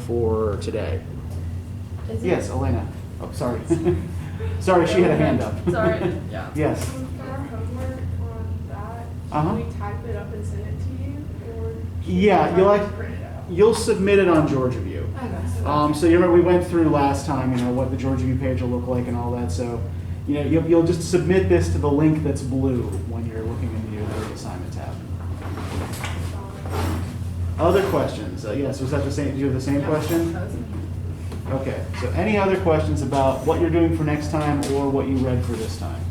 for today? Yes, Elena. Oh, sorry. Sorry, she had a hand up. Sorry. Yeah. Yes. For our homework on that, Uh-huh. should we type it up and send it to you? Or should Yeah, we you'll try to print it out? You'll submit it on Georgia View. Okay. So you remember we went through last time, what the Georgia View page will look like and all that. So, you'll just submit this to the link that's blue when you're looking in the assignment tab. Other questions? Yes, was that the same? Do you have the same question? Okay. So any other questions about what you're doing for next time or what you read for this time?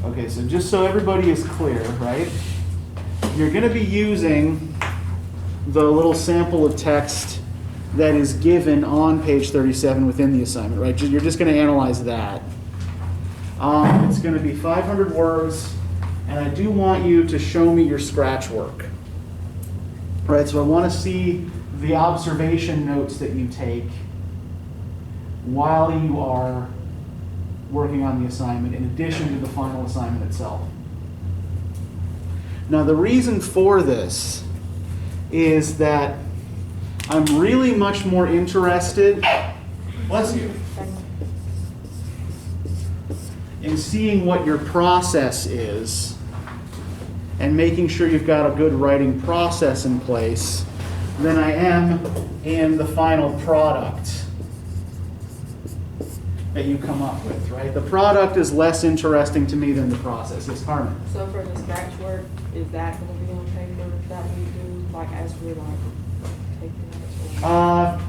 Okay, so just so everybody is clear, right? You're going to be using the little sample of text that is given on page 37 within the assignment, right? You're just going to analyze that. It's going to be 500 words, and I do want you to show me your scratch work. Right, so I want to see the observation notes that you take while you are working on the assignment in addition to the final assignment itself. Now the reason for this is that I'm really much more interested, bless you, in seeing what your process is and making sure you've got a good writing process in place than I am in the final product that you come up with, right? The product is less interesting to me than the process. Yes, Carmen? So for the scratch work, is that going to be on paper that we do, like as we're like taking it?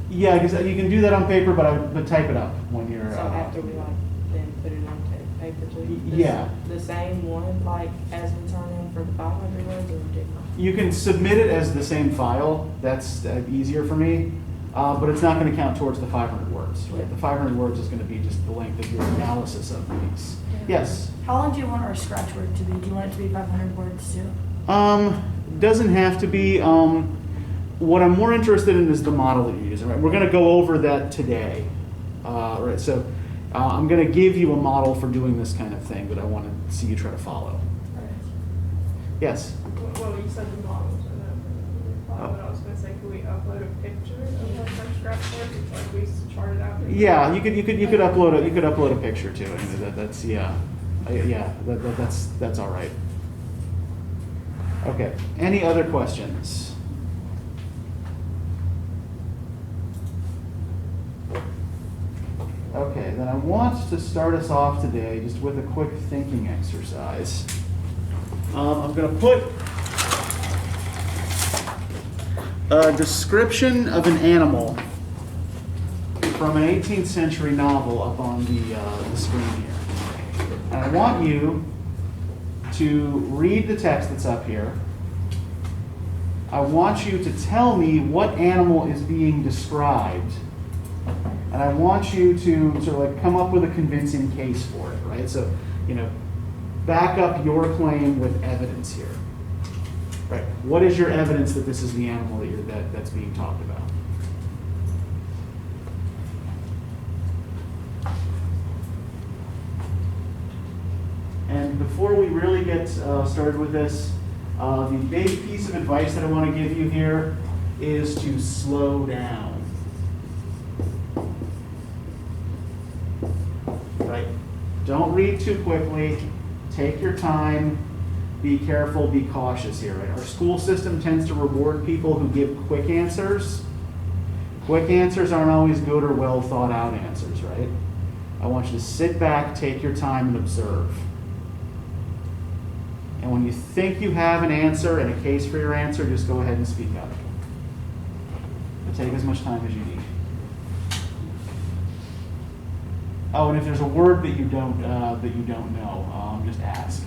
Yeah, because you can do that on paper, but type it up when you're. So after we like then put it on paper too? Yeah. The same one, like as we turn in for the 500 words or different? You can submit it as the same file. That's easier for me. But it's not going to count towards the 500 words, right? The 500 words is going to be just the length of your analysis of the piece. Yes? How long do you want our scratch work to be? Do you want it to be 500 words too? Doesn't have to be. What I'm more interested in is the model that you're using, right? We're going to go over that today, right? So I'm going to give you a model for doing this kind of thing that I want to see you try to follow. Yes? Well, you said the models, and then I was going to say, can we upload a picture of our first scratch work? It's like we charted out. Yeah, you could upload a picture too. I mean, that's all right. Okay. Any other questions? Okay, then I want to start us off today just with a quick thinking exercise. I'm going to put a description of an animal from an 18th century novel up on the screen here. And I want you to read the text that's up here. I want you to tell me what animal is being described. And I want you to sort of like come up with a convincing case for it, right? So, back up your claim with evidence here. Right. What is your evidence that this is the animal that's being talked about? And before we really get started with this, the big piece of advice that I want to give you here is to slow down. Right? Don't read too quickly. Take your time. Be careful. Be cautious here. Right? Our school system tends to reward people who give quick answers. Quick answers aren't always good or well thought out answers, right? I want you to sit back, take your time, and observe. And when you think you have an answer and a case for your answer, just go ahead and speak up. But take as much time as you need. Oh, and if there's a word that you don't know, just ask.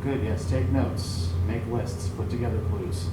Good, yes, take notes, make lists, put together clues.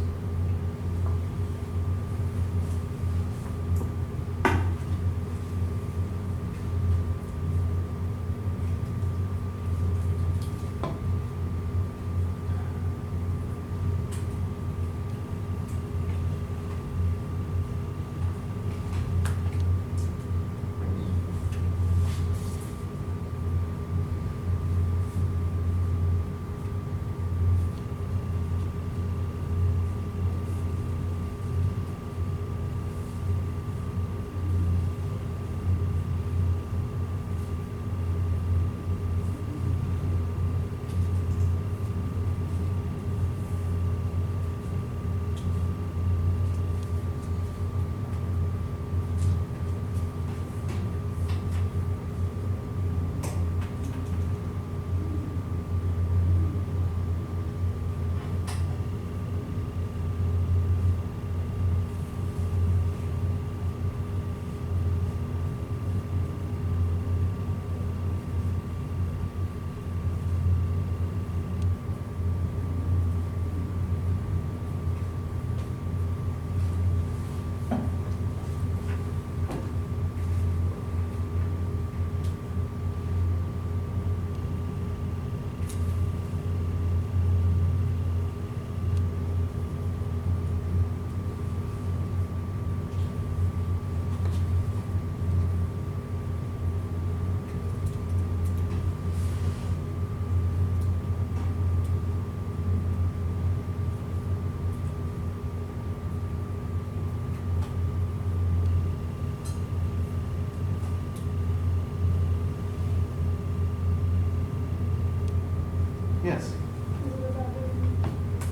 Yes.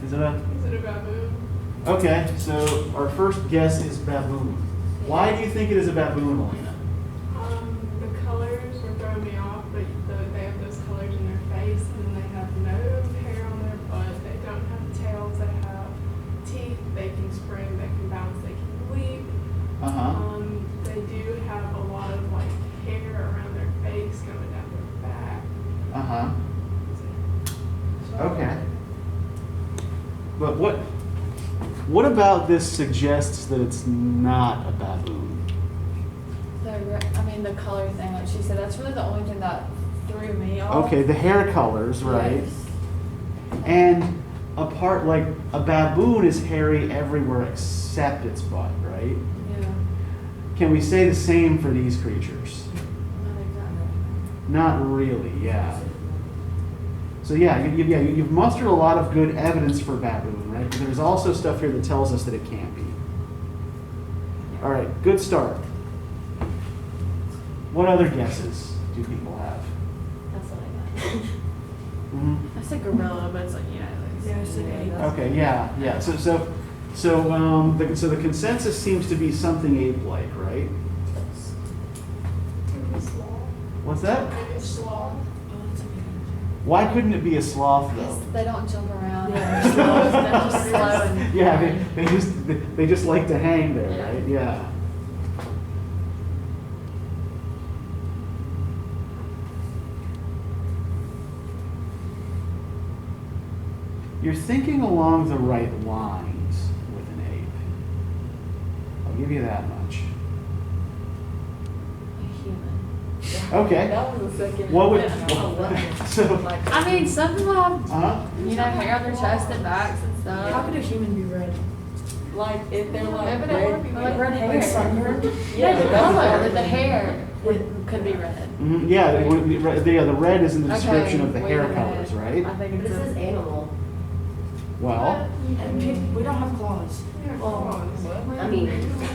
Is it a? Is it a baboon? Okay, so our first guess is baboon. Why do you think it is a baboon, Elena? The colors are throwing me off, but they have those colors in their face, and then they have no hair on their butt. They don't have tails. They have teeth. They can spring. They can bounce. They can leap. They do have a lot of like hair around their face going down their back. Okay. But what about this suggests that it's not a baboon? The color thing, like she said, that's really the only thing that threw me off. Okay, the hair colors, right? Yes. And apart, like a baboon is hairy everywhere except its butt, right? Yeah. Can we say the same for these creatures? Not exactly. Not really, yeah. So yeah, you've mustered a lot of good evidence for baboon, right? But there's also stuff here that tells us that it can't be. All right, good start. What other guesses do people have? That's what I got. Mm-hmm. I said gorilla, but it's like, Yeah, I said ape. Okay, yeah. So the consensus seems to be something ape-like, right? Maybe a sloth. What's that? Maybe a sloth. Why couldn't it be a sloth though? They don't jump around. Yeah, They're slow. They're just slow and Yeah, they just like to hang there, Yeah. right? Yeah. You're thinking along the right lines with an ape. I'll give you that much. a human. Okay. That was the second. What would Yeah. so? I mean, some people have, hair on their chest and backs and stuff. How could a human be red? Like, if they're like Maybe they want to be red, like red hair. Like sunburned? Yeah, the color, the hair could be red. Yeah, the red is in the Okay, description of the wait hair a minute. colors, right? I think But it's it says animal. Well, And we don't have claws. Yeah, claws. I mean,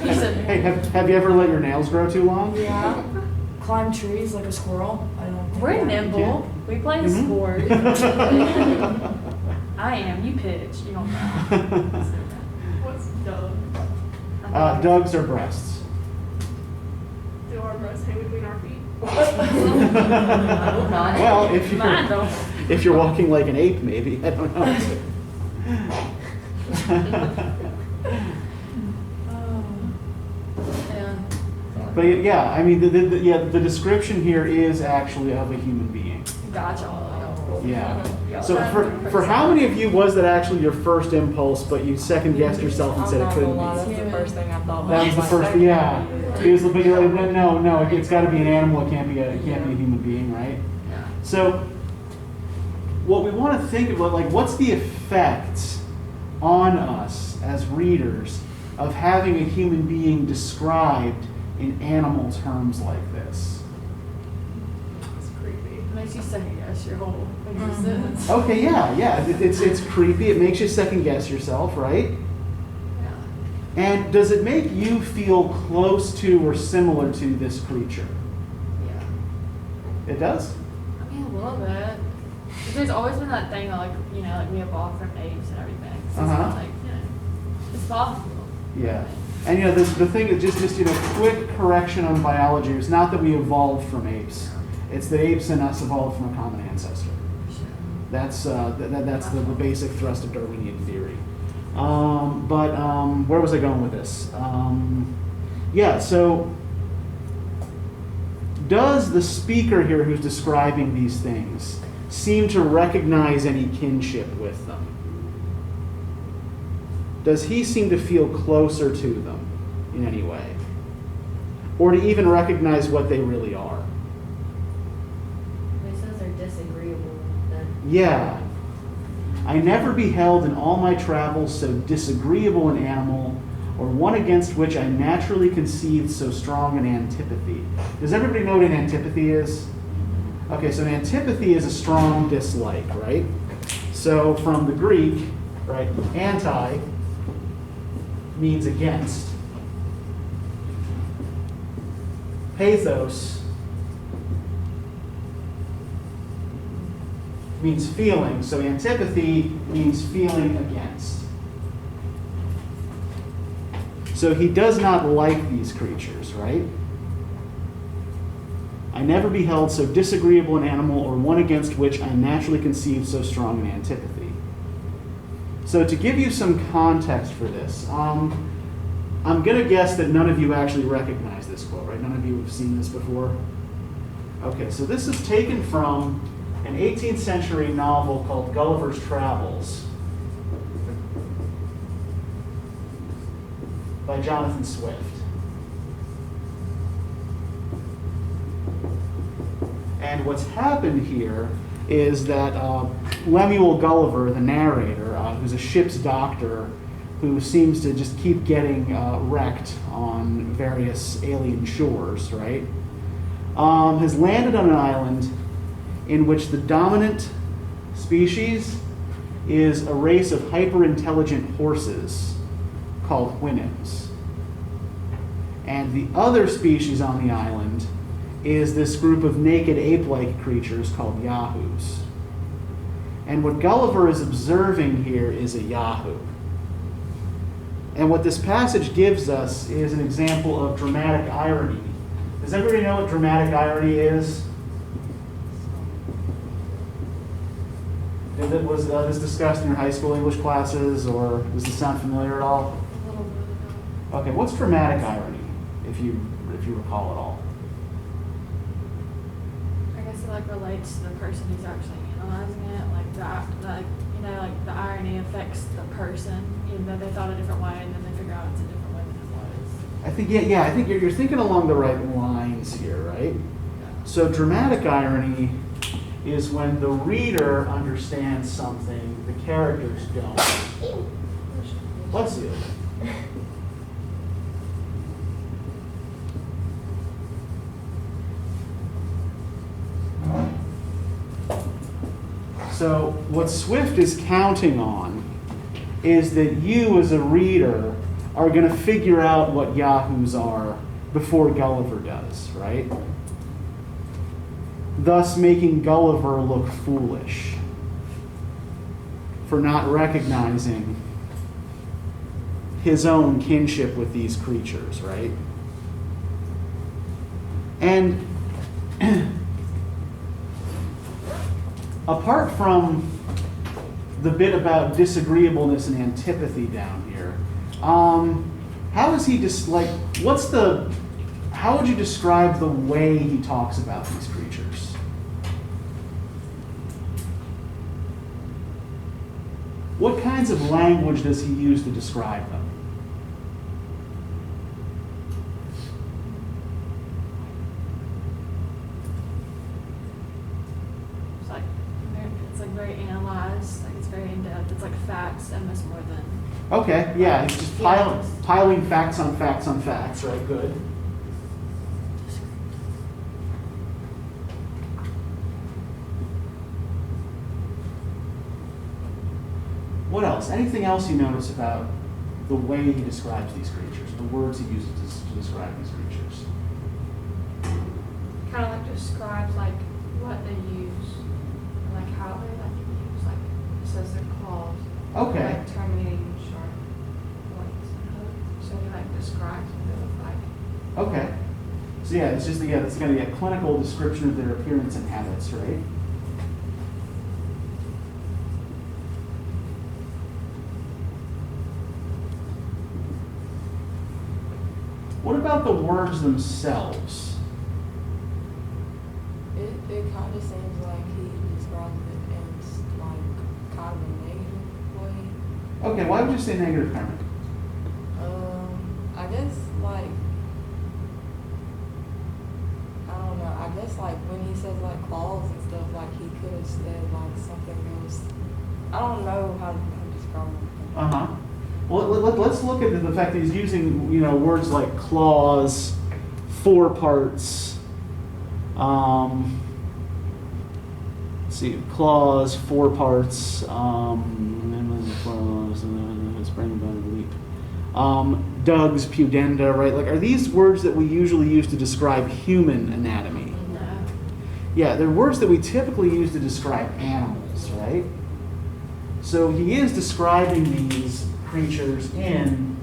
You said hey, have you ever let your nails grow too long? Yeah. Climb trees like a squirrel. I don't think we're that- nimble. We play Mhm. sport. I am. You pitch. You don't know. What's dove? Dogs are breasts. Do our breasts hang between our feet? not. Well, Mine don't. if you're walking like an ape, maybe, I don't know. Yeah. But yeah, I mean, the description here is actually of a human being. Gotcha. Yeah. So for how many of you was that actually your first impulse, but you second guessed yourself and said it couldn't be? That's the first thing I thought. That was the first, yeah. It was the big, no, it's got to be an animal. It can't be a human being, right? Yeah. So what we want to think about, like, what's the effect on us as readers of having a human being described in animal terms like this? It's creepy. It makes you second guess your whole existence. Okay, yeah. It's creepy. It makes you second guess yourself, right? Yeah. And does it make you feel close to or similar to this creature? Yeah. It does? I mean, a little bit. But there's always been that thing, like, like we evolved from apes and everything. So it's not like, it's possible. Yeah. And the thing is just quick correction on biology. It's not that we evolved from apes. It's that apes and us evolved from a common ancestor. Sure. That's the basic thrust of Darwinian theory. But where was I going with this? So does the speaker here who's describing these things seem to recognize any kinship with them? Does he seem to feel closer to them in any way? Or to even recognize what they really are? He says they're disagreeable. Yeah. I never beheld in all my travels so disagreeable an animal, or one against which I naturally conceived so strong an antipathy. Does everybody know what an antipathy is? Okay, so an antipathy is a strong dislike, right? So from the Greek, right, anti means against. Pathos means feeling, so antipathy means feeling against. So he does not like these creatures, right? I never beheld so disagreeable an animal, or one against which I naturally conceived so strong an antipathy. So to give you some context for this, I'm going to guess that none of you actually recognize this quote, right? None of you have seen this before? Okay, so this is taken from an 18th century novel called Gulliver's Travels by Jonathan Swift. And what's happened here is that Lemuel Gulliver, the narrator, who's a ship's doctor who seems to just keep getting wrecked on various alien shores, right, has landed on an island in which the dominant species is a race of hyper-intelligent horses called Houyhnhnms. And the other species on the island is this group of naked ape-like creatures called yahoos. And what Gulliver is observing here is a yahoo. And what this passage gives us is an example of dramatic irony. Does everybody know what dramatic irony is? Was this discussed in your high school English classes, or does this sound familiar at all? A little bit. Okay, what's dramatic irony, if you recall at all? I guess it relates to the person who's actually analyzing it, like the irony affects the person, even though they thought a different way, and then they figure out it's a different way than it was. I think you're thinking along the right lines here, right? So dramatic irony is when the reader understands something the characters don't. Bless you. So what Swift is counting on is that you as a reader are going to figure out what yahoos are before Gulliver does, right? Thus making Gulliver look foolish for not recognizing his own kinship with these creatures, right? And apart from the bit about disagreeableness and antipathy down here, how does he how would you describe the way he talks about these creatures? what kinds of language does he use to describe them? It's like, very analyzed, like it's very in-depth. It's like facts almost more than. Okay, yeah, it's just piling facts on facts on facts, right? Good. What else? Anything else you notice about the way he describes these creatures, the words he uses to describe these creatures? Kind of like describes like what they use, like how they like to use, like it says their claws. Okay. Like terminating sharp points and hooks. So he like describes what they look like. Okay. So yeah, it's going to be a clinical description of their appearance and habits, right? What about the words themselves? It kind of seems like he describes it as like kind of a negative way. Okay, why would you say negative, Carmen? I guess like, I don't know, I guess like when he says like claws and stuff, like he could have said like something else. I don't know how to describe it. Uh-huh. Well, let's look at the fact that he's using, words like claws, foreparts. Let's see, claws, foreparts, spring bone leap. Dugs, pudenda, right? Like, are these words that we usually use to describe human anatomy? No. Yeah, they're words that we typically use to describe animals, right? So he is describing these creatures in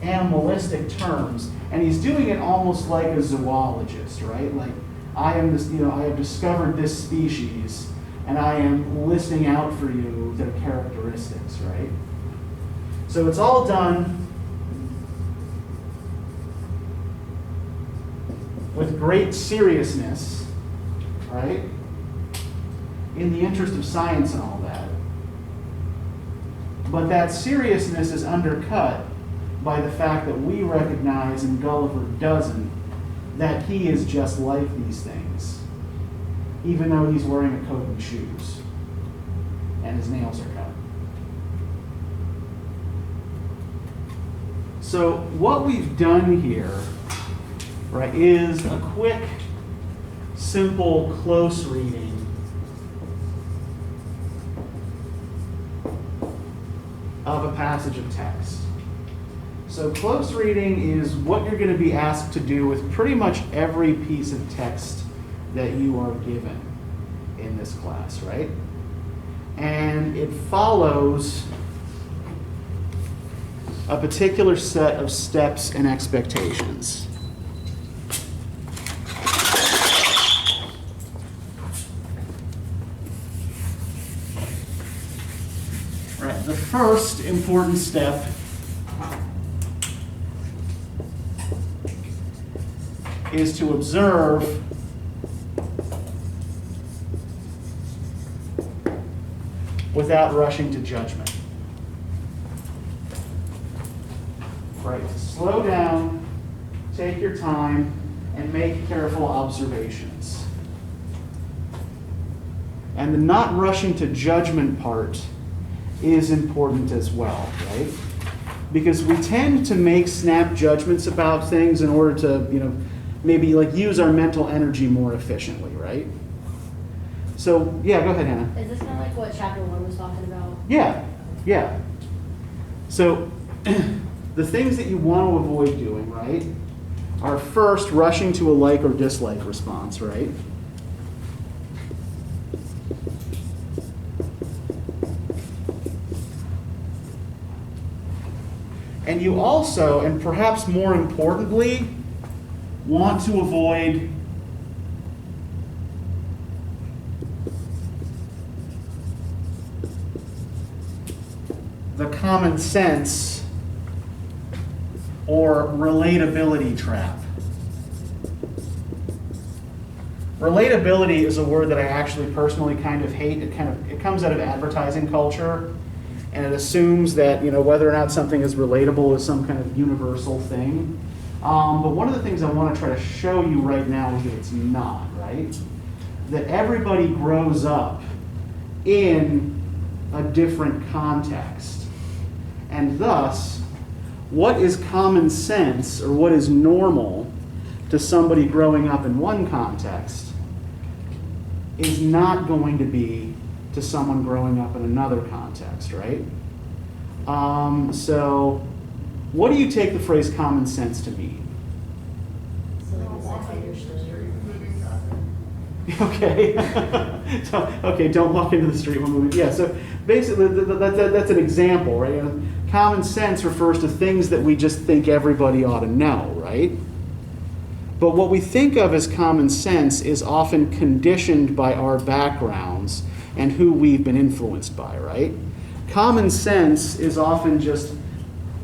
animalistic terms, and he's doing it almost like a zoologist, right? Like, I have discovered this species, and I am listing out for you their characteristics, right? So it's all done with great seriousness, right? In the interest of science and all that. But that seriousness is undercut by the fact that we recognize, and Gulliver doesn't, that he is just like these things, even though he's wearing a coat and shoes, and his nails are cut. So what we've done here, right, is a quick, simple, close reading of a passage of text. So close reading is what you're going to be asked to do with pretty much every piece of text that you are given in this class, right? And it follows a particular set of steps and expectations. Right, the first important step is to observe without rushing to judgment. Right, slow down, take your time, and make careful observations. And the not rushing to judgment part is important as well, right? Because we tend to make snap judgments about things in order to, maybe like use our mental energy more efficiently, right? So, yeah, go ahead, Hannah. Is this kind of like what chapter 1 was talking about? Yeah. So, the things that you want to avoid doing, right, are first rushing to a like or dislike response, right? And you also, and perhaps more importantly, want to avoid the common sense or relatability trap. Relatability is a word that I actually personally kind of hate. It comes out of advertising culture, and it assumes that whether or not something is relatable is some kind of universal thing. But one of the things I want to try to show you right now is that it's not, right? That everybody grows up in a different context. And thus, what is common sense or what is normal to somebody growing up in one context is not going to be to someone growing up in another context, right? So what do you take the phrase common sense to mean? Okay. Okay, don't walk into the street when moving. Yeah, so basically that's an example, right? Common sense refers to things that we just think everybody ought to know, right? But what we think of as common sense is often conditioned by our backgrounds and who we've been influenced by, right? Common sense is often just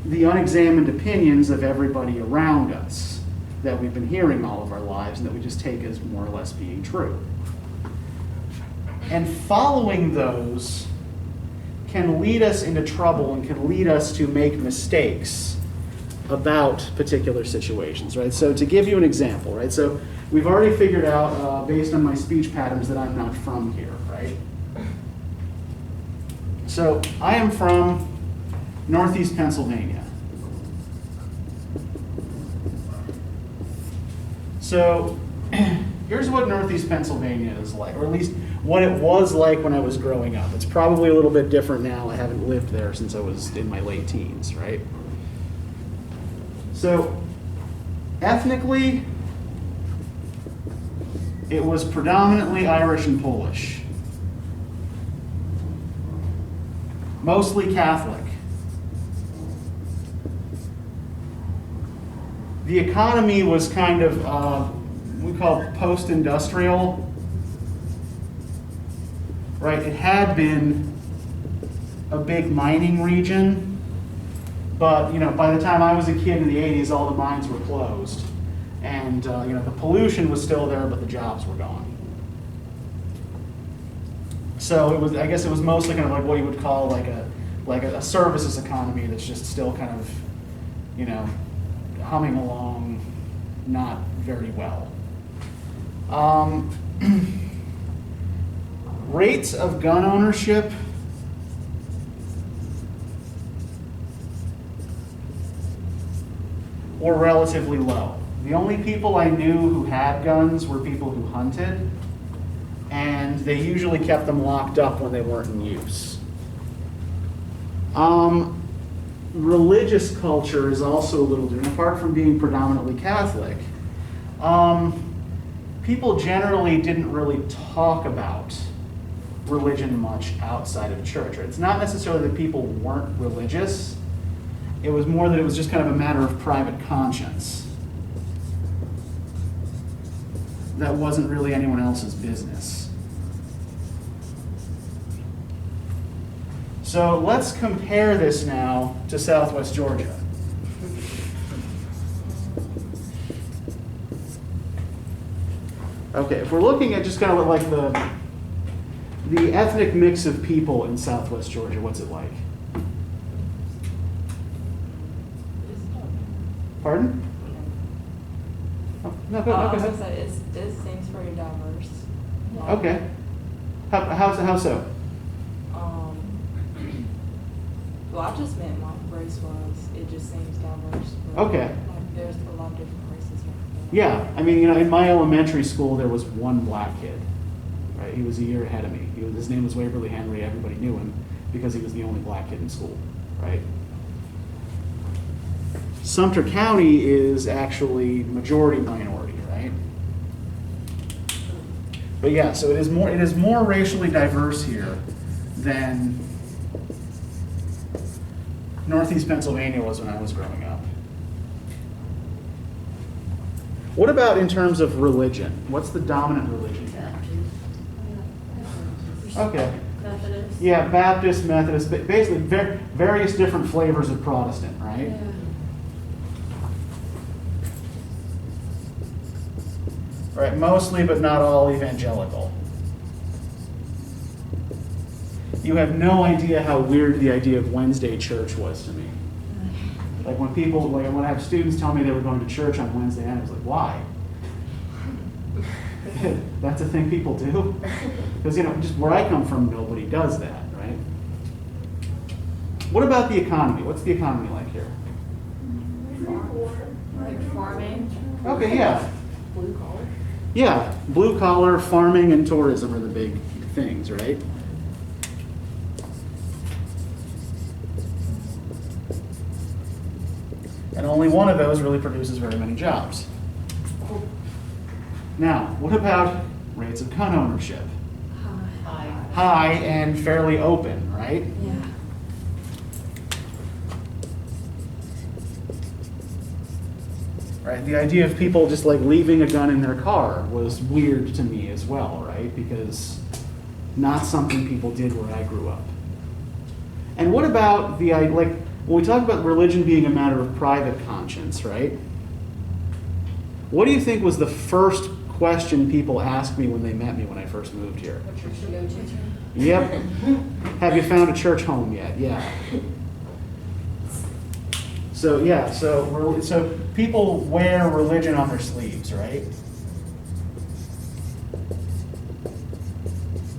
the unexamined opinions of everybody around us that we've been hearing all of our lives and that we just take as more or less being true. And following those can lead us into trouble and can lead us to make mistakes about particular situations, right? So to give you an example, right? So we've already figured out, based on my speech patterns, that I'm not from here, right? So I am from Northeast Pennsylvania. So here's what Northeast Pennsylvania is like, or at least what it was like when I was growing up. It's probably a little bit different now. I haven't lived there since I was in my late teens, right? So ethnically, it was predominantly Irish and Polish. Mostly Catholic. The economy was kind of, we call it post-industrial. Right, it had been a big mining region, but by the time I was a kid in the 80s, all the mines were closed. And the pollution was still there, but the jobs were gone. So I guess it was mostly kind of like what you would call like a services economy that's just still kind of, humming along not very well. Rates of gun ownership were relatively low. The only people I knew who had guns were people who hunted, and they usually kept them locked up when they weren't in use. Religious culture is also a little different. Apart from being predominantly Catholic, people generally didn't really talk about religion much outside of church. Right? It's not necessarily that people weren't religious. It was more that it was just kind of a matter of private conscience. That wasn't really anyone else's business. So let's compare this now to Southwest Georgia. Okay, if we're looking at just kind of like the ethnic mix of people in Southwest Georgia, what's it like? Pardon? Oh, no, go I was ahead. gonna say, it seems pretty diverse. Okay. How so? Well, I just meant like race-wise, it just seems diverse. but, Okay. Like, there's a lot of different races. Yeah, I mean, in my elementary school, there was one black kid. Right, he was a year ahead of me. His name was Waverly Henry. Everybody knew him because he was the only black kid in school. Right. Sumter County is actually majority minority, right? But yeah, so it is more racially diverse here than Northeast Pennsylvania was when I was growing up. What about in terms of religion? What's the dominant religion here? Okay. Methodist. Yeah, Baptist, Methodist, basically various different flavors of Protestant, right? Yeah. right? Mostly, but not all, evangelical. You have no idea how weird the idea of Wednesday church was to me. Like when people, like when I have students tell me they were going to church on Wednesday night, I was like, why? That's a thing people do? Because, you know, just where I come from, nobody does that, right? What about the economy? What's the economy like here? Like farming. Okay, yeah. Blue collar. Yeah, blue collar, farming, and tourism are the big things, right? And only one of those really produces very many jobs. Now, what about rates of gun ownership? High and fairly open, right? Yeah. Right. The idea of people just like leaving a gun in their car was weird to me as well, right? Because not something people did where I grew up. And what about the, like, when we talk about religion being a matter of private conscience, right? What do you think was the first question people asked me when they met me when I first moved here? What church do you go to? Yep. Have you found a church home yet? Yeah. So yeah, so people wear religion on their sleeves, right?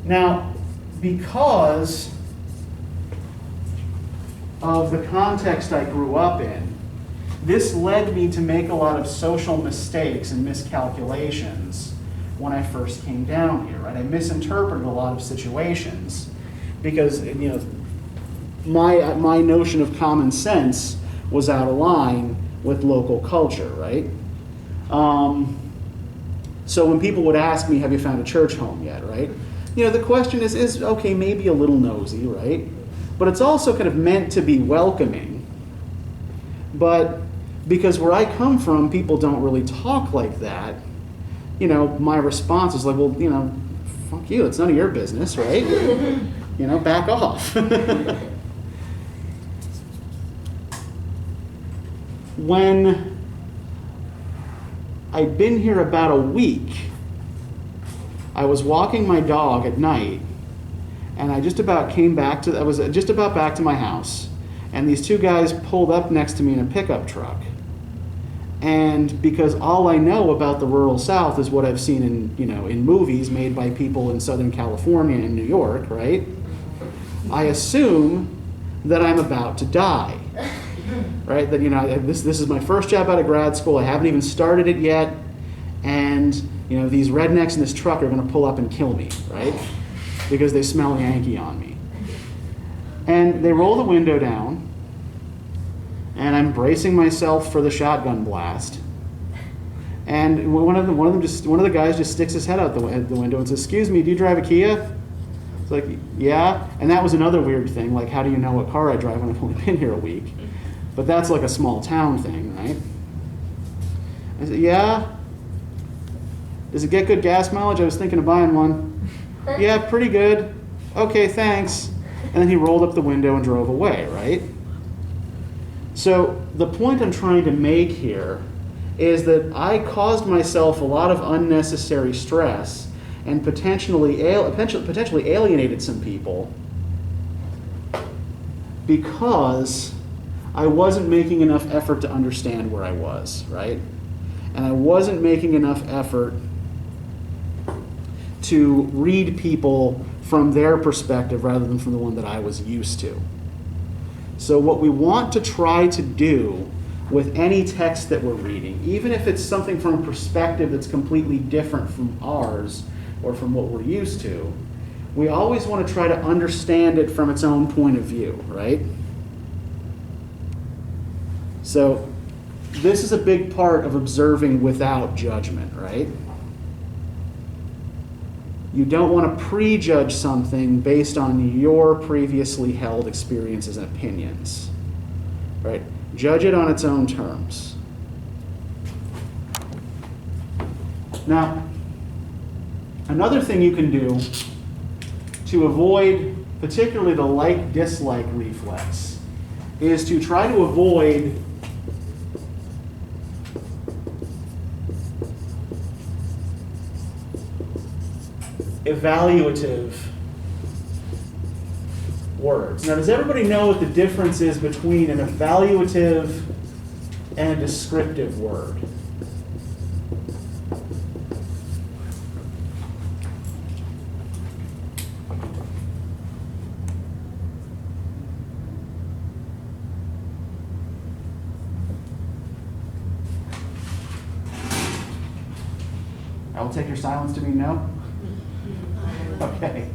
Now, because of the context I grew up in, this led me to make a lot of social mistakes and miscalculations when I first came down here, right? I misinterpreted a lot of situations because, you know, my notion of common sense was out of line with local culture, right? So when people would ask me, have you found a church home yet, right? You know, the question is okay, maybe a little nosy, right? But it's also kind of meant to be welcoming. But because where I come from, people don't really talk like that, you know, my response is like, well, you know, fuck you, it's none of your business, right? You know, back off. When I'd been here about a week, I was walking my dog at night, and I just about came back to, I was just about back to my house, and these two guys pulled up next to me in a pickup truck. And because all I know about the rural South is what I've seen in, you know, in movies made by people in Southern California and New York, right? I assume that I'm about to die. Right, that, you know, this is my first job out of grad school. I haven't even started it yet, and, you know, these rednecks in this truck are going to pull up and kill me, right? Because they smell Yankee on me. And they roll the window down, and I'm bracing myself for the shotgun blast. And one of the guys just sticks his head out the window and says, "Excuse me, do you drive a Kia?" It's like, yeah. And that was another weird thing. Like, how do you know what car I drive when I've only been here a week? But that's like a small town thing, right? I said, yeah. Does it get good gas mileage? I was thinking of buying one. Yeah, pretty good. Okay, thanks. And then he rolled up the window and drove away, right? So the point I'm trying to make here is that I caused myself a lot of unnecessary stress and potentially alienated some people because I wasn't making enough effort to understand where I was, right? And I wasn't making enough effort to read people from their perspective rather than from the one that I was used to. So what we want to try to do with any text that we're reading, even if it's something from a perspective that's completely different from ours or from what we're used to, we always want to try to understand it from its own point of view, right? So this is a big part of observing without judgment, right? You don't want to prejudge something based on your previously held experiences and opinions, right? Judge it on its own terms. Now, another thing you can do to avoid particularly the like-dislike reflex is to try to avoid evaluative words. Now, does everybody know what the difference is between an evaluative and a descriptive word? I will take your silence to mean no. Okay.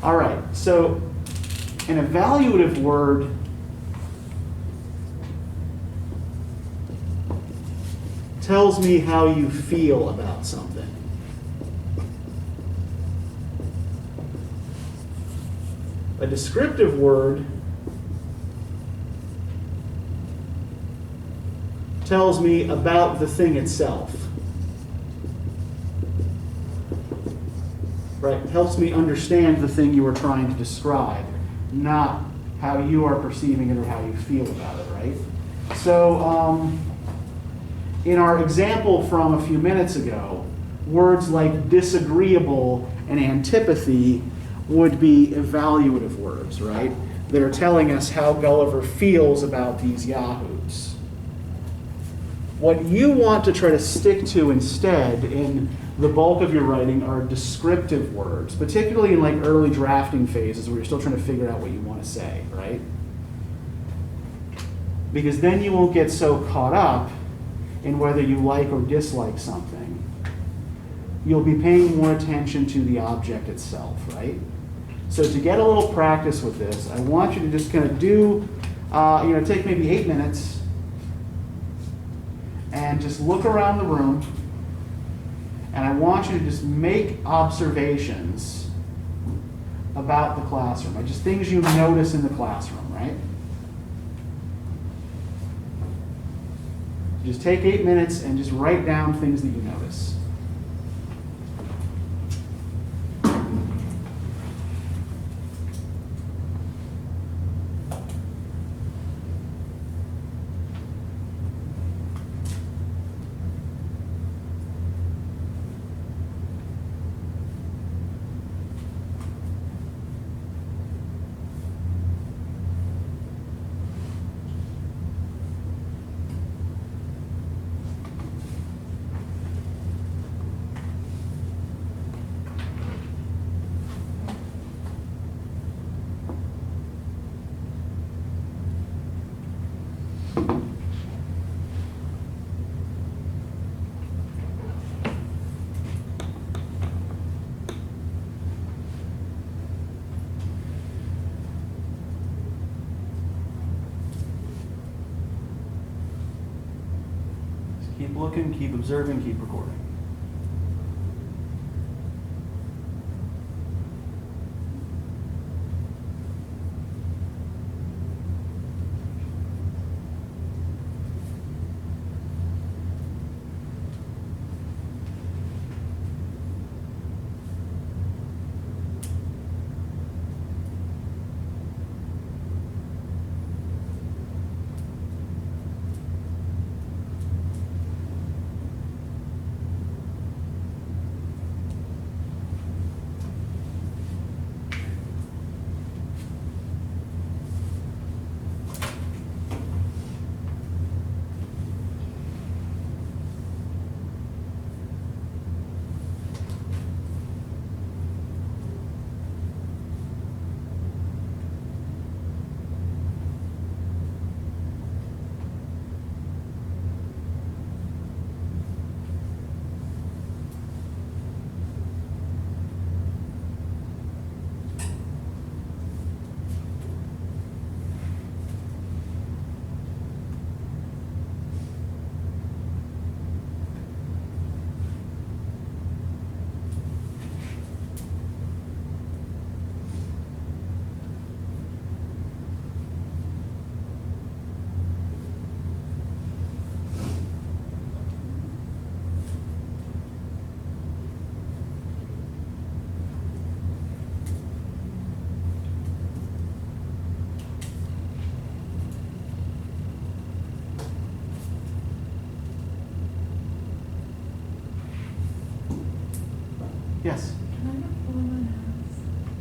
All right. So an evaluative word tells me how you feel about something. A descriptive word tells me about the thing itself. Right? It helps me understand the thing you are trying to describe, not how you are perceiving it or how you feel about it, right? So, in our example from a few minutes ago, words like disagreeable and antipathy would be evaluative words, right? They're telling us how Gulliver feels about these yahoos. What you want to try to stick to instead in the bulk of your writing are descriptive words, particularly in like early drafting phases where you're still trying to figure out what you want to say, right? Because then you won't get so caught up in whether you like or dislike something. You'll be paying more attention to the object itself, right? So to get a little practice with this, I want you to just kind of do, take maybe 8 minutes and just look around the room. And I want you to just make observations about the classroom, just things you notice in the classroom, right? Just take 8 minutes and just write down things that you notice. Keep looking, keep observing, keep recording.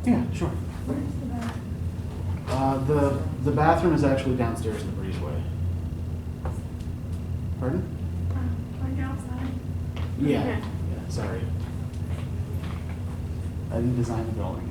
Yeah, sure. Where's the bathroom? The bathroom is actually downstairs in the breezeway. Pardon? Like outside. Yeah. Okay. Yeah, sorry. I didn't design the building.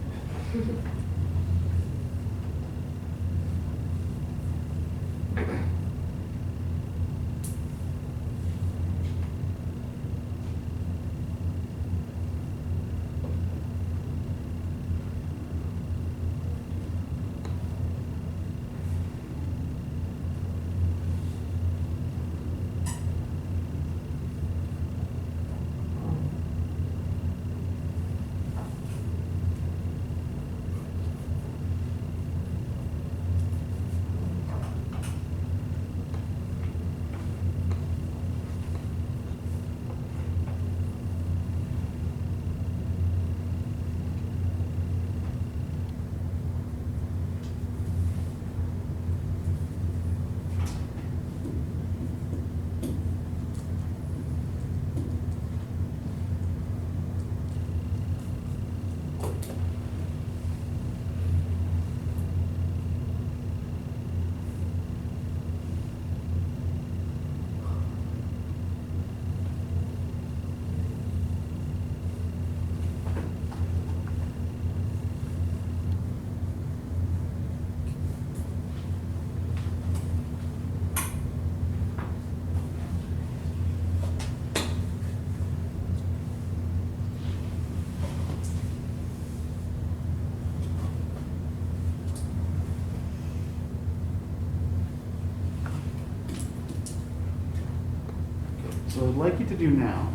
So what I'd like you to do now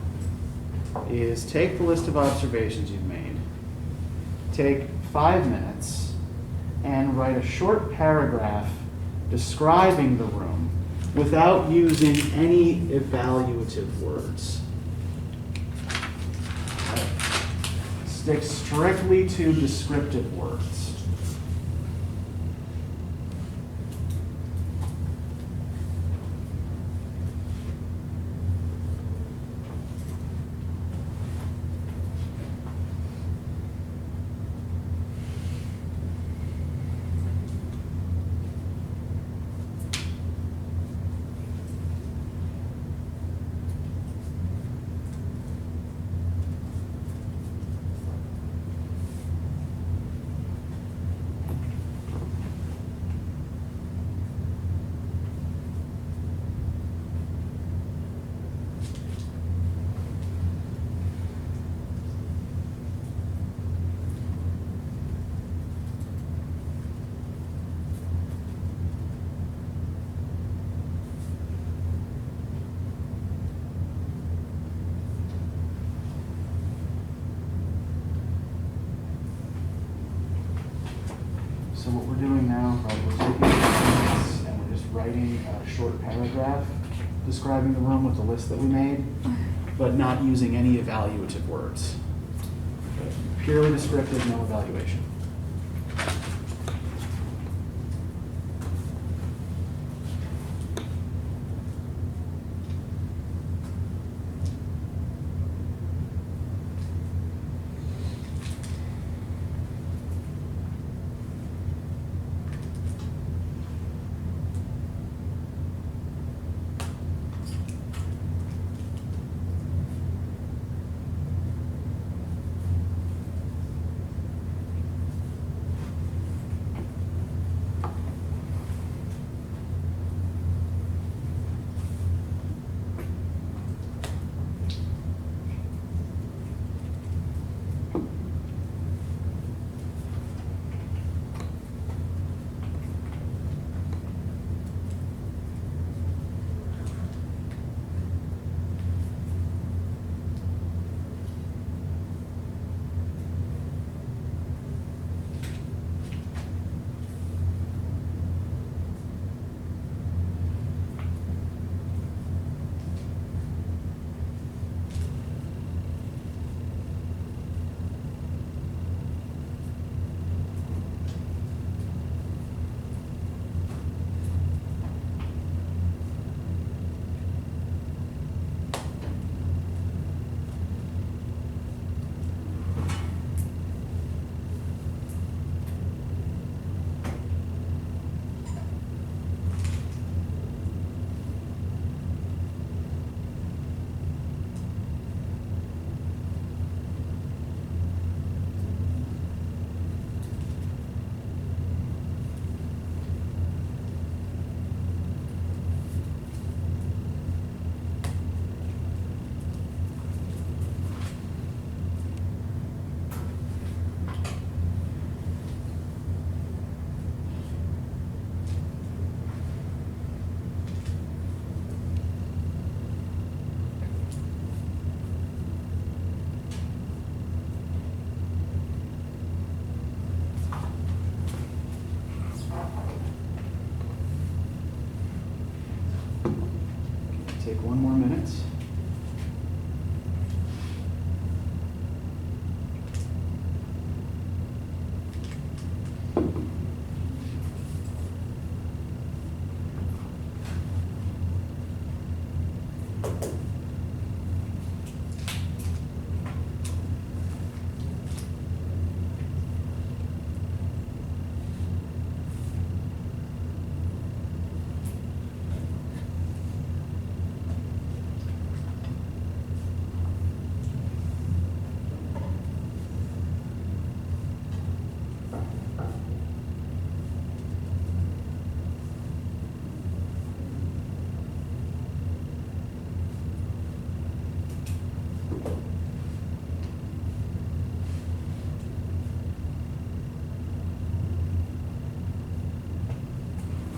is take the list of observations you've made, take 5 minutes, and write a short paragraph describing the room without using any evaluative words. Stick strictly to descriptive words. So what we're doing now, right, we're taking 5 minutes and we're just writing a short paragraph describing the room with the list that we made, but not using any evaluative words. Purely descriptive, no evaluation.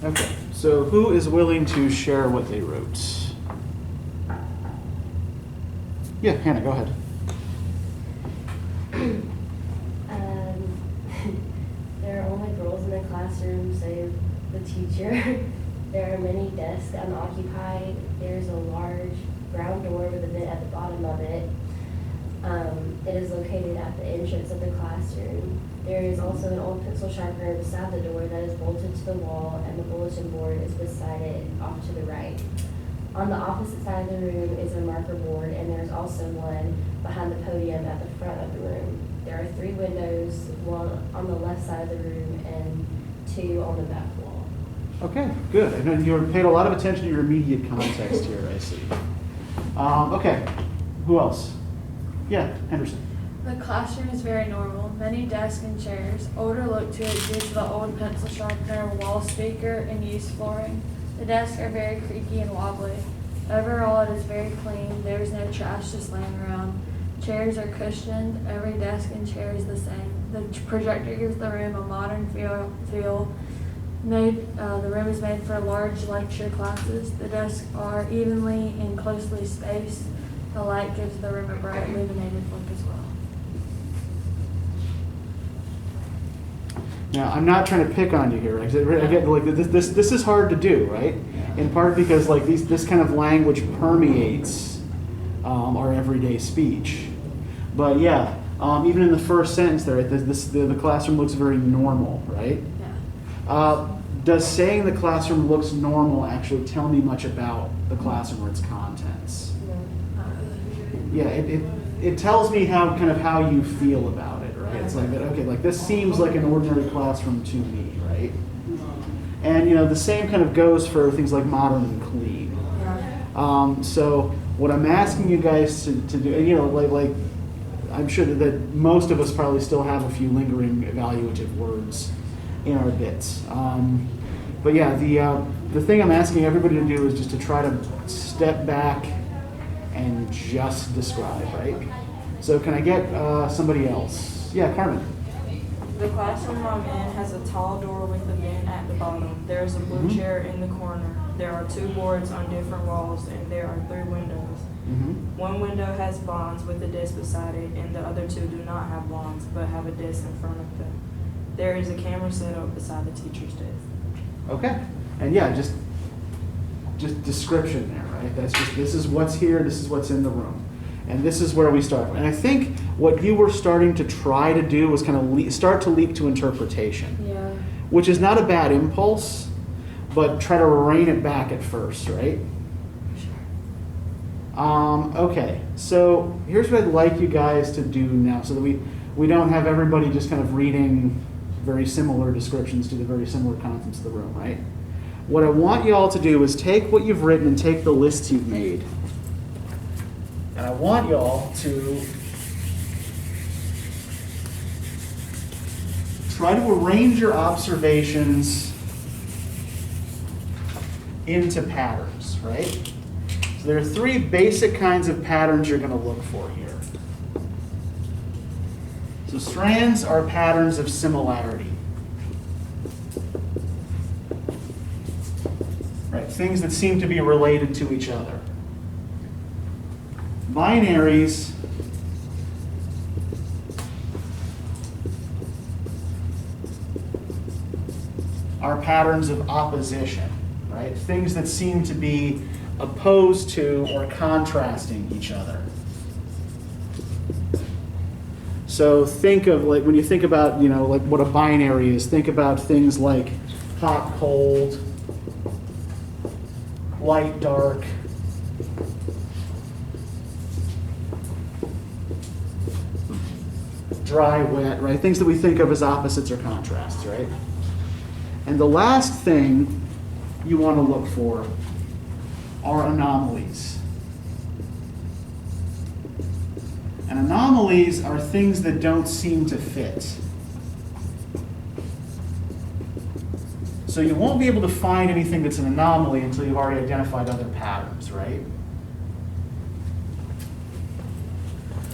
Okay, so who is willing to share what they wrote? Yeah, Hannah, go ahead. There are only girls in the classroom, save the teacher. There are many desks unoccupied. There's a large brown door with a vent at the bottom of it. It is located at the entrance of the classroom. There is also an old pencil sharpener beside the door that is bolted to the wall, and the bulletin board is beside it off to the right. On the opposite side of the room is a marker board, and there's also one behind the podium at the front of the room. There are 3 windows, one on the left side of the room and 2 on the back wall. Okay, good. I know you paid a lot of attention to your immediate context here, I see. Okay, who else? Yeah, Henderson. The classroom is very normal. Many desks and chairs. Older look to it due to the old pencil sharpener, wall speaker, and used flooring. The desks are very creaky and wobbly. Overall, it is very clean. There is no trash just laying around. Chairs are cushioned. Every desk and chair is the same. The projector gives the room a modern feel. The room is made for large lecture classes. The desks are evenly and closely spaced. The light gives the room a bright, illuminated look as well. Now, I'm not trying to pick on you here. Right? I get like this is hard to do, right? In part because like this kind of language permeates our everyday speech. But yeah, even in the first sentence there, the classroom looks very normal, right? Yeah. Does saying the classroom looks normal actually tell me much about the classroom or its contents? Yeah, it tells me how you feel about it, right? It's like that. Okay, like this seems like an ordinary classroom to me, right? And the same kind of goes for things like modern and clean. So what I'm asking you guys to do, and like I'm sure that most of us probably still have a few lingering evaluative words in our bits. But yeah, the thing I'm asking everybody to do is just to try to step back and just describe, right? So can I get somebody else? Yeah, Carmen. The classroom I'm in has a tall door with a vent at the bottom. There is a blue chair in the corner. There are 2 boards on different walls, and there are 3 windows. One window has blinds with a desk beside it, and the other 2 do not have blinds, but have a desk in front of them. There is a camera set up beside the teacher's desk. Okay. And yeah, just description there, right? This is what's here, this is what's in the room. And this is where we start. And I think what you were starting to try to do was kind of start to leap to interpretation. Yeah. Which is not a bad impulse, but try to rein it back at first, right? Okay, so here's what I'd like you guys to do now so that we don't have everybody just kind of reading very similar descriptions to the very similar contents of the room, right? What I want you all to do is take what you've written and take the lists you've made. And I want you all to try to arrange your observations into patterns, right? So there are 3 basic kinds of patterns you're going to look for here. So strands are patterns of similarity. Right, things that seem to be related to each other. Binaries are patterns of opposition, right? Things that seem to be opposed to or contrasting each other. So think of, like, when you think about, like what a binary is, think about things like hot, cold, light, dark. Dry, wet, right? Things that we think of as opposites or contrasts, right? And the last thing you want to look for are anomalies. And anomalies are things that don't seem to fit. So you won't be able to find anything that's an anomaly until you've already identified other patterns, right?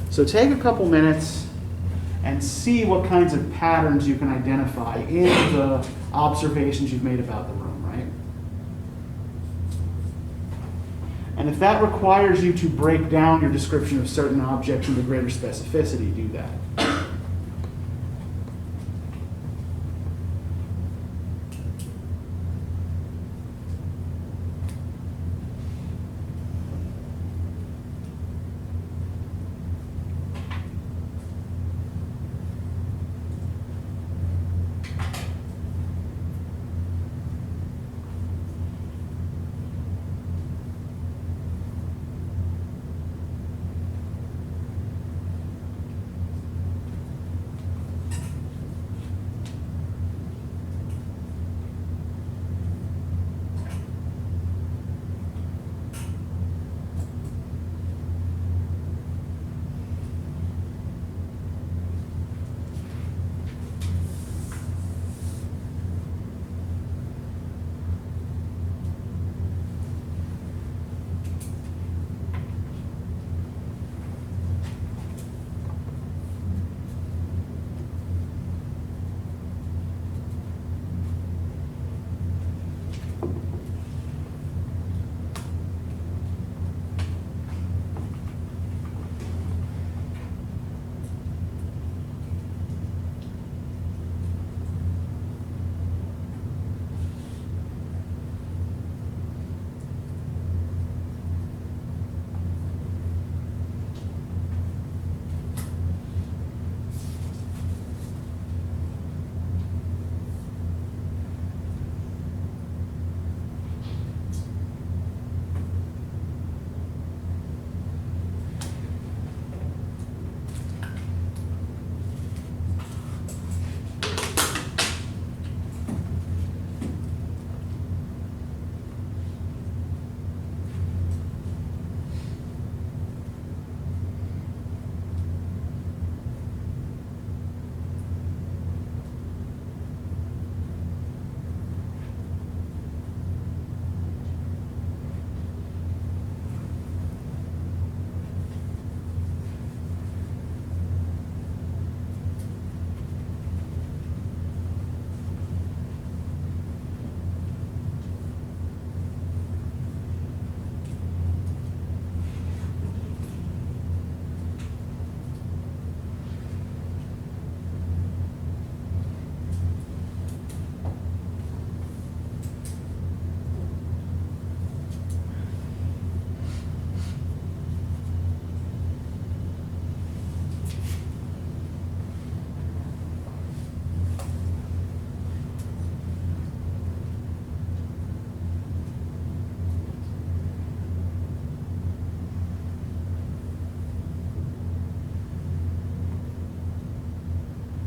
So take a couple minutes and see what kinds of patterns you can identify in the observations you've made about the room, right? And if that requires you to break down your description of certain objects into greater specificity, do that.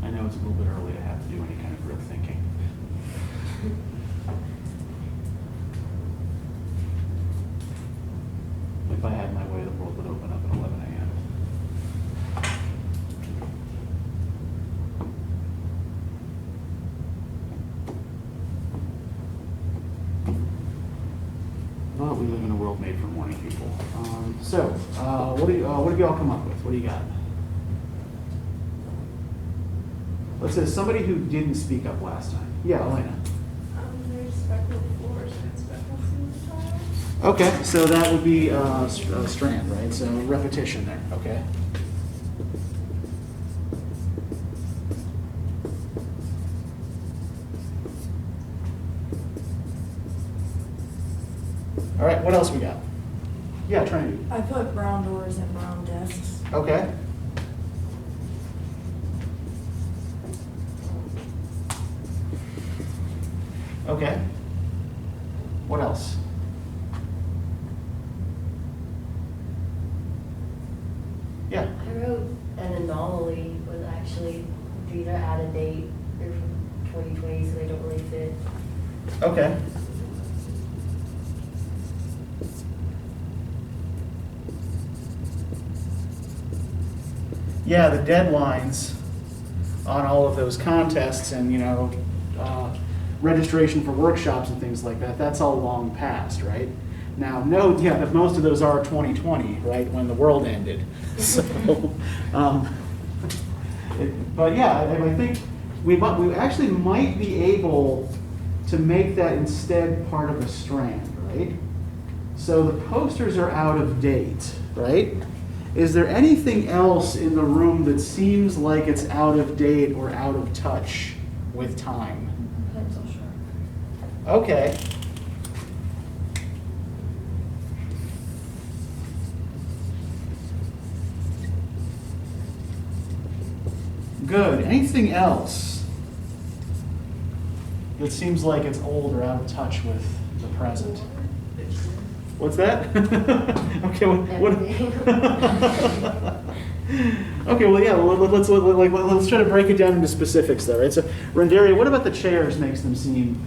I know it's a little bit early to have to do any kind of real thinking. If I had my way, the world would open up at 11 a.m. But we live in a world made for morning people. What have you all come up with? What do you got? Let's say somebody who didn't speak up last time. Yeah, Elena. There's speckled floors and speckles in the tile. Okay, so that would be strand, right? So repetition there, okay? All right, what else we got? Yeah, Trinity. I put brown doors and brown desks. Okay. Okay. What else? Yeah. I wrote an anomaly was actually either out of date or from 2020, so they don't really fit. Okay. Yeah, the deadlines on all of those contests and, registration for workshops and things like that, that's all long past, right? Now, note, yeah, that most of those are 2020, right, when the world ended. So, but yeah, I think we actually might be able to make that instead part of a strand, right? So the posters are out of date, right? Is there anything else in the room that seems like it's out of date or out of touch with time? Pencil sharp. Okay. Good. Anything else that seems like it's old or out of touch with the present? What's that? Okay. Okay. Well, yeah. Let's try to break it down into specifics, though, right? So, Rendaria, what about the chairs makes them seem?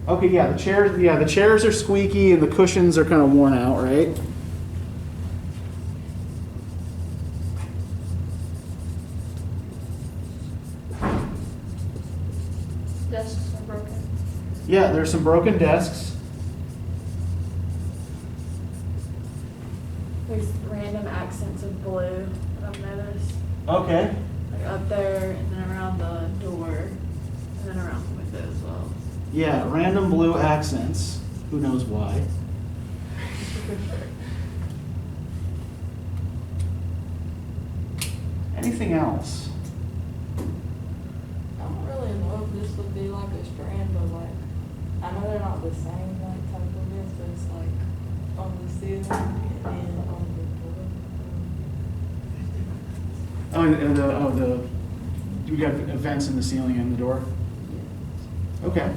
Okay. Yeah. The chairs. Yeah. The chairs are squeaky and the cushions are kind of worn out, right? Desks are broken. Yeah, there's some broken desks. There's random accents of blue that I've noticed. Okay. Like up there and then around the door and then around the window as well. Yeah, random blue accents. Who knows why? Anything else? I don't really know if this would be like a strand, but like, I know they're not the same like type of this, but it's like on the ceiling and on the door. You got vents in the ceiling and the door? Okay.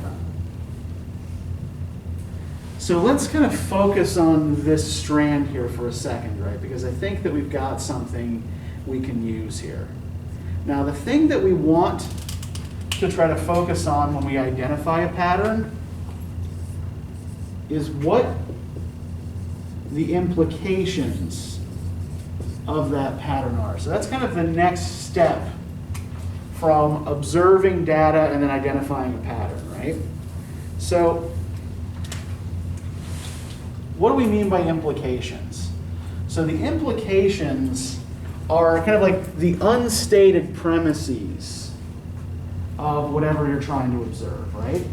So let's kind of focus on this strand here for a second, right? Because I think that we've got something we can use here. Now, the thing that we want to try to focus on when we identify a pattern is what the implications of that pattern are. So that's kind of the next step from observing data and then identifying a pattern, right? So what do we mean by implications? So the implications are kind of like the unstated premises of whatever you're trying to observe, right?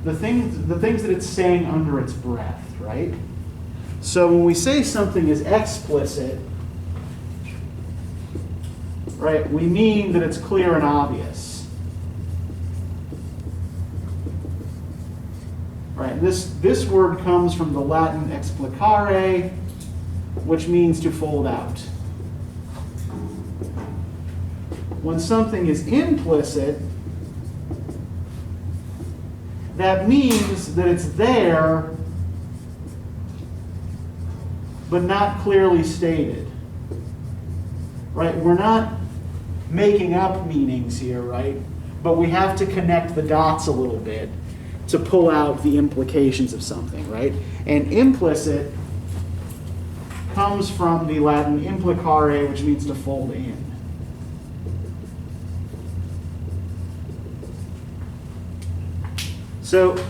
The things that it's saying under its breath, right? So when we say something is explicit, right, we mean that it's clear and obvious. Right, this word comes from the Latin explicare, which means to fold out. When something is implicit, that means that it's there, but not clearly stated. Right? We're not making up meanings here, right? But we have to connect the dots a little bit to pull out the implications of something, right? And implicit comes from the Latin implicare, which means to fold in. So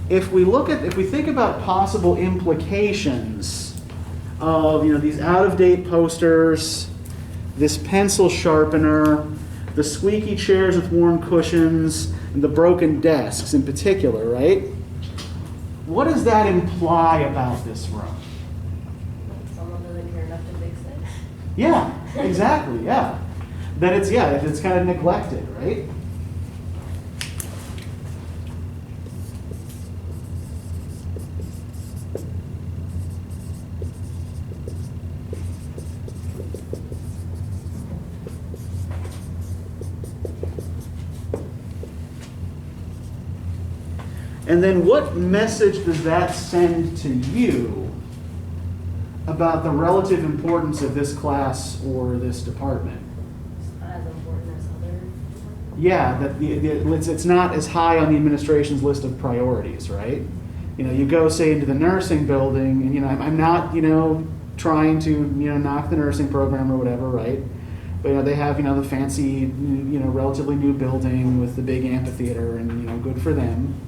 if we think about possible implications of these out-of-date posters, this pencil sharpener, the squeaky chairs with worn cushions, and the broken desks in particular, right? What does that imply about this room? Someone doesn't care enough to fix it. Yeah, exactly, yeah. That it's kind of neglected, right? And then what message does that send to you about the relative importance of this class or this department? It's not as important as other. Yeah, that it's not as high on the administration's list of priorities, right? You go, say, into the nursing building, and I'm not, trying to, knock the nursing program or whatever, right? But they have, the fancy, relatively new building with the big amphitheater, and good for them.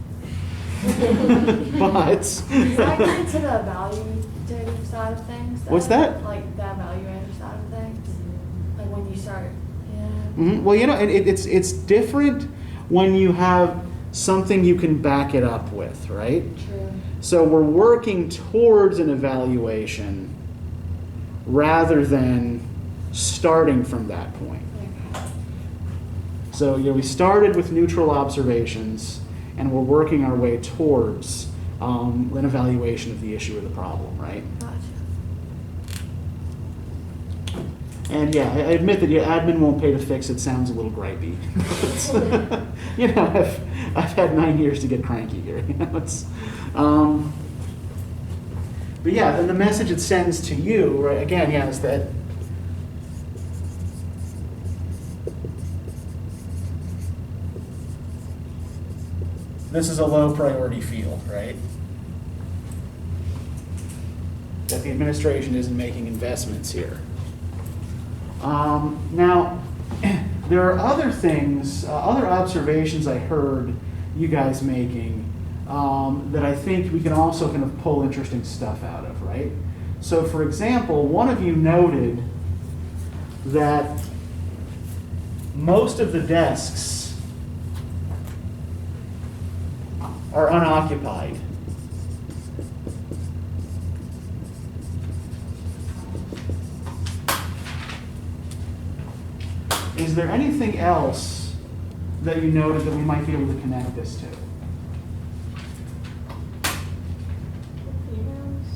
But Does that get into the evaluative side of things? What's that? Like the evaluative side of things? Like when you start, Yeah. Well, it's different when you have something you can back it up with, right? True. So we're working towards an evaluation rather than starting from that point. Okay. So we started with neutral observations, and we're working our way towards an evaluation of the issue or the problem, right? Gotcha. And yeah, I admit that your admin won't pay to fix it sounds a little gripey. I've had 9 years to get cranky here. But yeah, then the message it sends to you, right? Again, yeah, is that this is a low priority field, right? That the administration isn't making investments here. Now, there are other things, other observations I heard you guys making that I think we can also kind of pull interesting stuff out of, right? So, for example, one of you noted that most of the desks are unoccupied. Is there anything else that you noted that we might be able to connect this to? Females?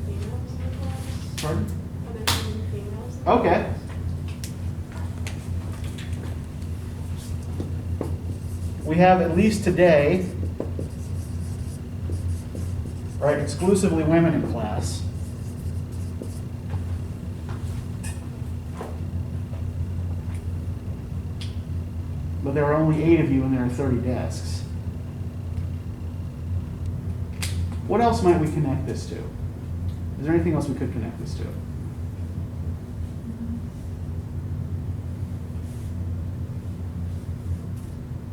Females in the class? Pardon? Are there any females in the Okay. class? We have, at least today, right, exclusively women in class. But there are only 8 of you and there are 30 desks. What else might we connect this to? Is there anything else we could connect this to?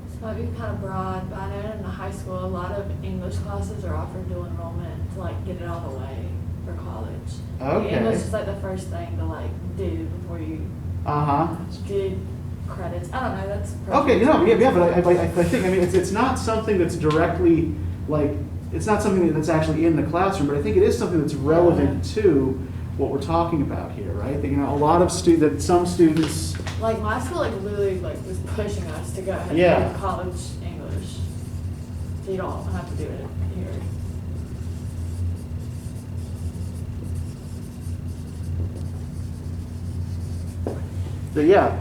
This might be kind of broad, but I know in the high school, a lot of English classes are offered dual enrollment to like get it out of the way for college. Okay. English is like the first thing to like do before you Uh-huh. do credits. I don't know, that's Okay, yeah, but I think, it's not something that's directly, like, it's not something that's actually in the classroom, but I think it is something that's relevant to what we're talking about here, right? That, a lot of some students, Like my school like literally like was pushing us to go ahead Yeah. and do college English. So you don't have to do it here.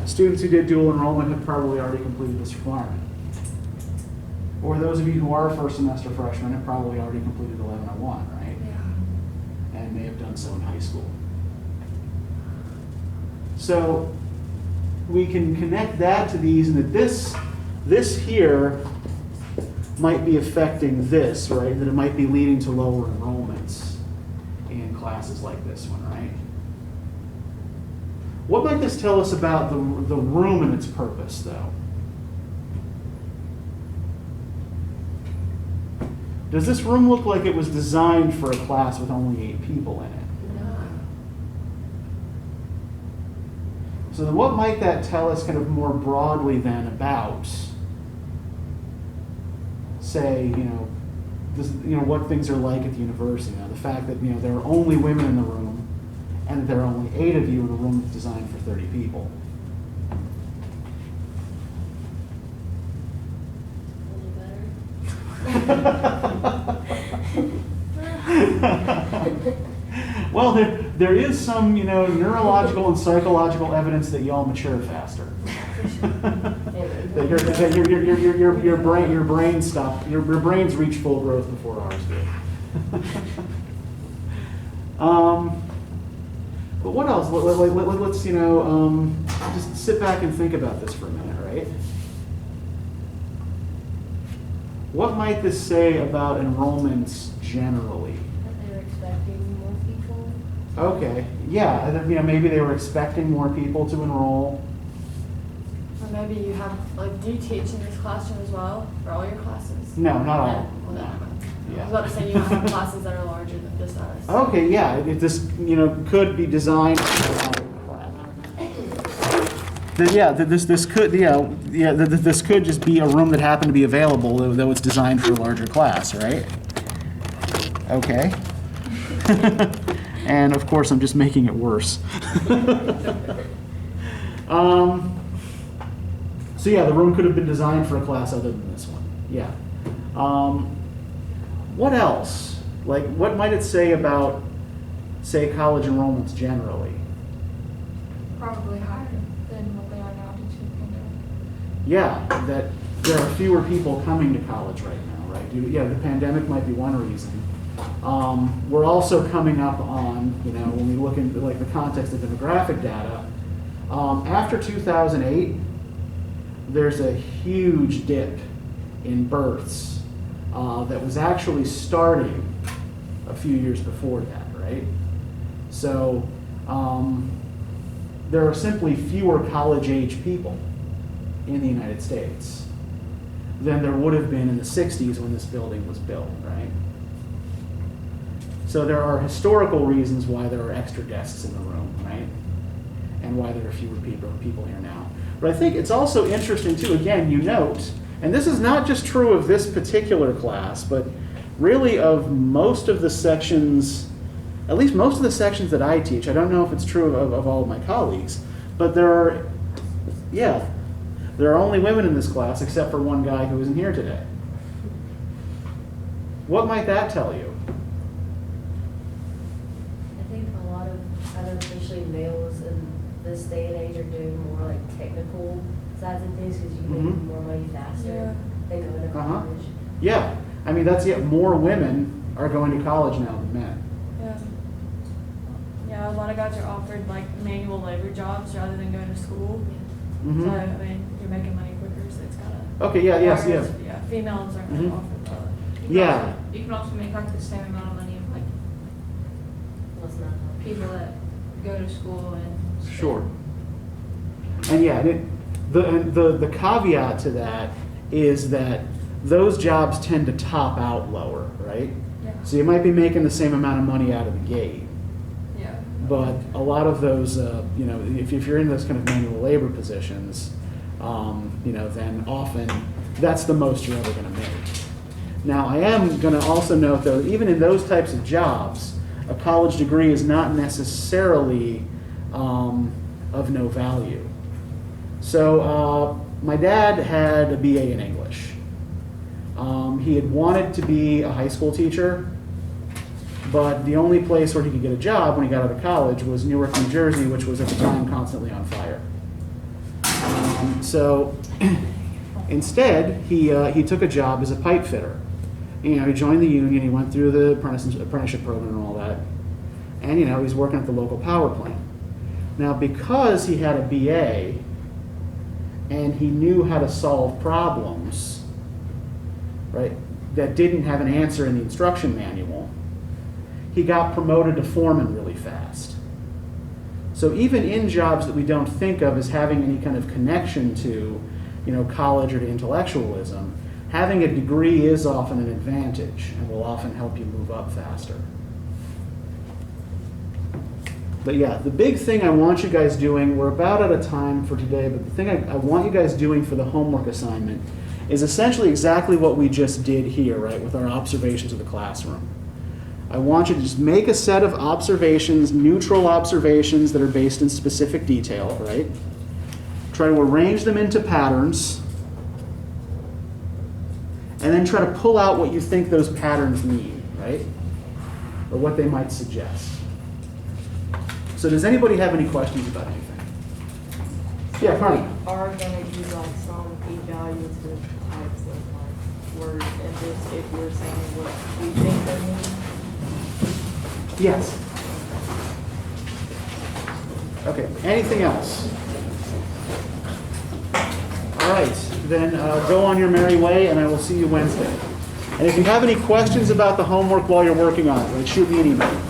students who did dual enrollment have probably already completed this requirement. Or those of you who are first semester freshmen have probably already completed 1101, right? Yeah. And may have done so in high school. So we can connect that to these, and that this here might be affecting this, right? That it might be leading to lower enrollments in classes like this one, right? What might this tell us about the room and its purpose, though? Does this room look like it was designed for a class with only 8 people in it? No. So then what might that tell us kind of more broadly then about, say, what things are like at the university? The fact that, there are only women in the room, and that there are only 8 of you in a room that's designed for 30 people. Well, there is some, neurological and psychological evidence that y'all mature faster. That your brains reach full growth before ours do. But what else? Let's just sit back and think about this for a minute, right? What might this say about enrollments generally? That they were expecting more people. Okay, yeah, maybe they were expecting more people to enroll. Or maybe you have do you teach in this classroom as well for all your classes? No, not all. No. Well, no. Yeah. I was about to say you might have classes that are larger than just ours. Okay, yeah, this could be designed. This could this could just be a room that happened to be available, though it's designed for a larger class, right? Okay. And of course, I'm just making it worse. So yeah, the room could have been designed for a class other than this one. Yeah. What else? Like, what might it say about, say, college enrollments generally? Probably higher than what they are now due to the pandemic. Yeah, that there are fewer people coming to college right now, right? Yeah, the pandemic might be one reason. We're also coming up on, when we look into like the context of demographic data, after 2008, there's a huge dip in births that was actually starting a few years before that, right? So there are simply fewer college-age people in the United States than there would have been in the 60s when this building was built, right? So there are historical reasons why there are extra desks in the room, right? And why there are fewer people here now. But I think it's also interesting too, again, you note, and this is not just true of this particular class, but really of most of the sections, at least most of the sections that I teach. I don't know if it's true of all of my colleagues, but there are only women in this class except for one guy who isn't here today. What might that tell you? I think a lot of especially males in this day and age are doing more like technical sides of things because you can make more money faster than going to college. Yeah, I mean more women are going to college now than men. Yeah, a lot of guys are offered like manual labor jobs rather than going to school. Mm-hmm. So I mean, you're making money quicker, so it's kind of. Okay. Yeah. Yes. Yeah. Yeah. Females aren't really offered that. Yeah. You can also make like the same amount of money of like What's not people that go to school and stay. Sure. And yeah, the caveat to that is that those jobs tend to top out lower, right? Yeah. So you might be making the same amount of money out of the gate, Yeah. but a lot of those, if you're in those kind of manual labor positions, then often that's the most you're ever going to make. Now, I am going to also note, though, even in those types of jobs, a college degree is not necessarily of no value. So my dad had a BA in English. He had wanted to be a high school teacher, but the only place where he could get a job when he got out of college was Newark, New Jersey, which was at the time constantly on fire. So instead, he took a job as a pipe fitter. He joined the union, he went through the apprenticeship program and all that, and he's working at the local power plant. Now, because he had a BA and he knew how to solve problems, right, that didn't have an answer in the instruction manual, he got promoted to foreman really fast. So even in jobs that we don't think of as having any kind of connection to, college or to intellectualism, having a degree is often an advantage and will often help you move up faster. But yeah, the big thing I want you guys doing, we're about out of time for today, but the thing I want you guys doing for the homework assignment is essentially exactly what we just did here, right, with our observations of the classroom. I want you to just make a set of observations, neutral observations that are based in specific detail, right? Try to arrange them into patterns, and then try to pull out what you think those patterns mean, right? Or what they might suggest. So does anybody have any questions about anything? Yeah, Carney. We are going to use like some evaluative types of like words in this if you're saying what we think they mean. Yes. Okay, anything else? All right, then go on your merry way, and I will see you Wednesday. And if you have any questions about the homework while you're working on it, shoot me an email.